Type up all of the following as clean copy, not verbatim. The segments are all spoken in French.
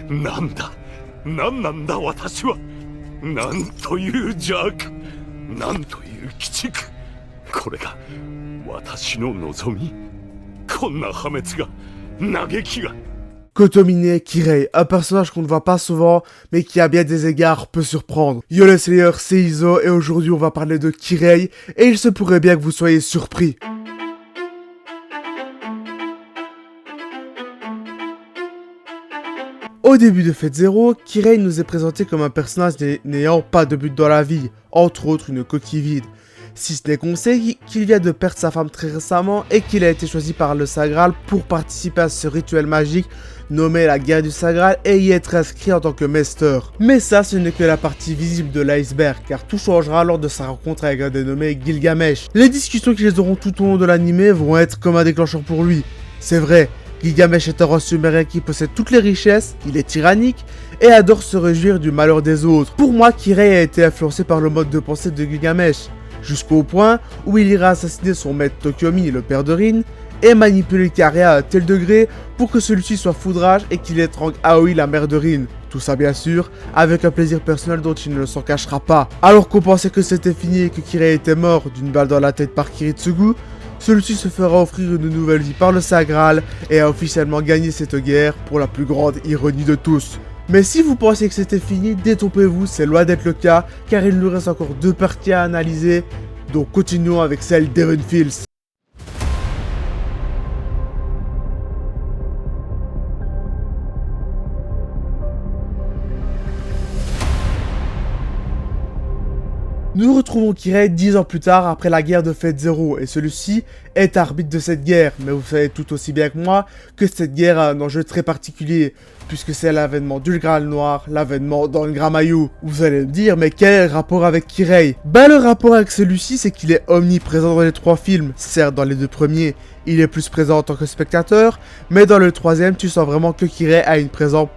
なんだ何なんだ私は。なんという邪悪、なんという鬼畜。これが私の望み。こんな破滅が、嘆きが。Kotomine Kirei, un personnage qu'on ne voit pas souvent, mais qui à bien des égards peut surprendre. Yo les Slayer, c'est Iso, et aujourd'hui on va parler de Kirei, et il se pourrait bien que vous soyez surpris. Au début de Fate Zero, Kirei nous est présenté comme un personnage n'ayant pas de but dans la vie, entre autres une coquille vide. Si ce n'est qu'on sait qu'il vient de perdre sa femme très récemment et qu'il a été choisi par le Sagral pour participer à ce rituel magique nommé la guerre du Sagral et y être inscrit en tant que Mester. Mais ça, ce n'est que la partie visible de l'iceberg, car tout changera lors de sa rencontre avec un dénommé Gilgamesh. Les discussions qu'ils auront tout au long de l'anime vont être comme un déclencheur pour lui. C'est vrai, Gilgamesh est un roi sumérien qui possède toutes les richesses, il est tyrannique et adore se réjouir du malheur des autres. Pour moi, Kirei a été influencé par le mode de pensée de Gilgamesh, jusqu'au point où il ira assassiner son maître Tokyomi, le père de Rin, et manipuler Karia à un tel degré pour que celui-ci soit foudrage et qu'il étrangle Aoi, la mère de Rin. Tout ça bien sûr, avec un plaisir personnel dont il ne s'en cachera pas. Alors qu'on pensait que c'était fini et que Kirei était mort d'une balle dans la tête par Kiritsugu, celui-ci se fera offrir une nouvelle vie par le Sagral et a officiellement gagné cette guerre pour la plus grande ironie de tous. Mais si vous pensiez que c'était fini, détrompez-vous, c'est loin d'être le cas, car il nous reste encore 2 parties à analyser, donc continuons avec celle d'Evan Fields. Nous retrouvons Kirei 10 ans plus tard après la guerre de Fate Zero et celui-ci est arbitre de cette guerre, mais vous savez tout aussi bien que moi que cette guerre a un enjeu très particulier puisque c'est l'avènement du Graal Noir, l'avènement d'Angramayu. Vous allez me dire, mais quel est le rapport avec Kirei? Ben le rapport avec celui-ci c'est qu'il est omniprésent dans les 3 films, certes dans les 2 premiers il est plus présent en tant que spectateur, mais dans le 3e tu sens vraiment que Kirei a une présence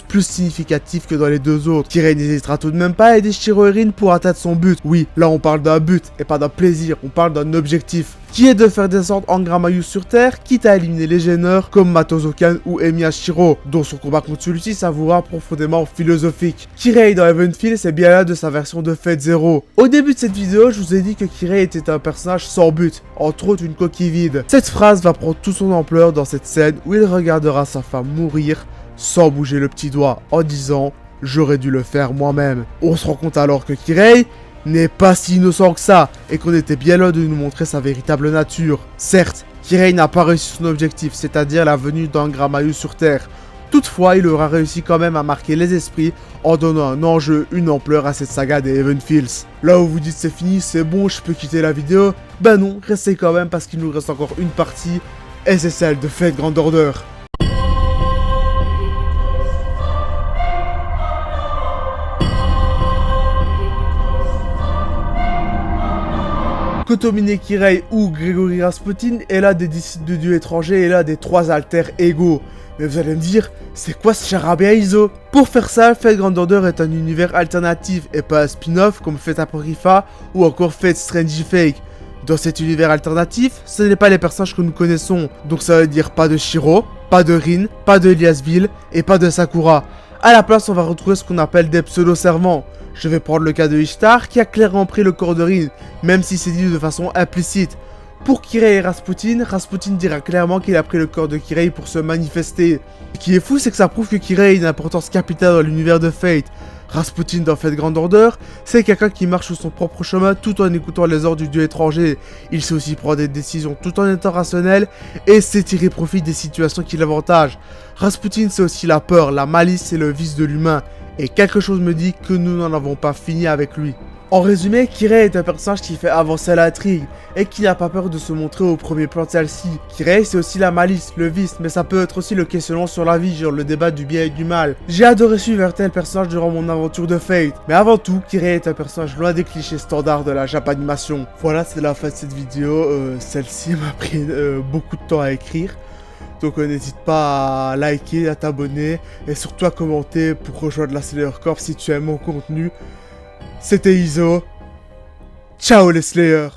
plus significatif que dans les 2 autres. Kirei n'hésitera tout de même pas à aider Shiro et Rin pour atteindre son but. Oui, là on parle d'un but et pas d'un plaisir, on parle d'un objectif, qui est de faire descendre Angramayu sur Terre, quitte à éliminer les gêneurs comme Matozokan ou Emiya Shiro, dont son combat contre celui-ci s'avouera profondément philosophique. Kirei dans Evan Fields c'est bien là de sa version de Fate Zero. Au début de cette vidéo, je vous ai dit que Kirei était un personnage sans but, entre autres une coquille vide. Cette phrase va prendre toute son ampleur dans cette scène où il regardera sa femme mourir sans bouger le petit doigt en disant « j'aurais dû le faire moi-même ». On se rend compte alors que Kirei n'est pas si innocent que ça et qu'on était bien loin de nous montrer sa véritable nature. Certes, Kirei n'a pas réussi son objectif, c'est-à-dire la venue d'Angramayu sur Terre. Toutefois, il aura réussi quand même à marquer les esprits en donnant un enjeu, une ampleur à cette saga des Evan Fields. Là où vous dites c'est fini, c'est bon, je peux quitter la vidéo, ben non, restez quand même parce qu'il nous reste encore une partie et c'est celle de Fate Grand Order. Kotomine Kirei ou Gregory Rasputin est l'un des disciples de dieu étrangers et l'un des 3 alters égaux. Mais vous allez me dire, c'est quoi ce charabia Iso? Pour faire ça, Fate Grand Order est un univers alternatif et pas un spin-off comme Fate Apocrypha ou encore Fate Strange Fake. Dans cet univers alternatif, ce n'est pas les personnages que nous connaissons, donc ça veut dire pas de Shiro, pas de Rin, pas de Eliasville et pas de Sakura. À la place, on va retrouver ce qu'on appelle des pseudo-servants. Je vais prendre le cas de Ishtar qui a clairement pris le corps de Rin, même si c'est dit de façon implicite. Pour Kirei et Rasputin, Rasputin dira clairement qu'il a pris le corps de Kirei pour se manifester. Ce qui est fou, c'est que ça prouve que Kirei a une importance capitale dans l'univers de Fate. Rasputin dans Fate Grand Order, c'est quelqu'un qui marche sur son propre chemin tout en écoutant les ordres du dieu étranger. Il sait aussi prendre des décisions tout en étant rationnel et sait tirer profit des situations qui l'avantagent. Rasputin c'est aussi la peur, la malice et le vice de l'humain. Et quelque chose me dit que nous n'en avons pas fini avec lui. En résumé, Kirei est un personnage qui fait avancer l'intrigue et qui n'a pas peur de se montrer au premier plan de celle-ci. Kirei c'est aussi la malice, le vice, mais ça peut être aussi le questionnement sur la vie, genre le débat du bien et du mal. J'ai adoré suivre un tel personnage durant mon aventure de Fate, mais avant tout, Kirei est un personnage loin des clichés standards de la Japanimation. Voilà, c'est la fin de cette vidéo, celle-ci m'a pris beaucoup de temps à écrire. Donc n'hésite pas à liker, à t'abonner et surtout à commenter pour rejoindre la Slayer Corps si tu aimes mon contenu. C'était Iso. Ciao les Slayers!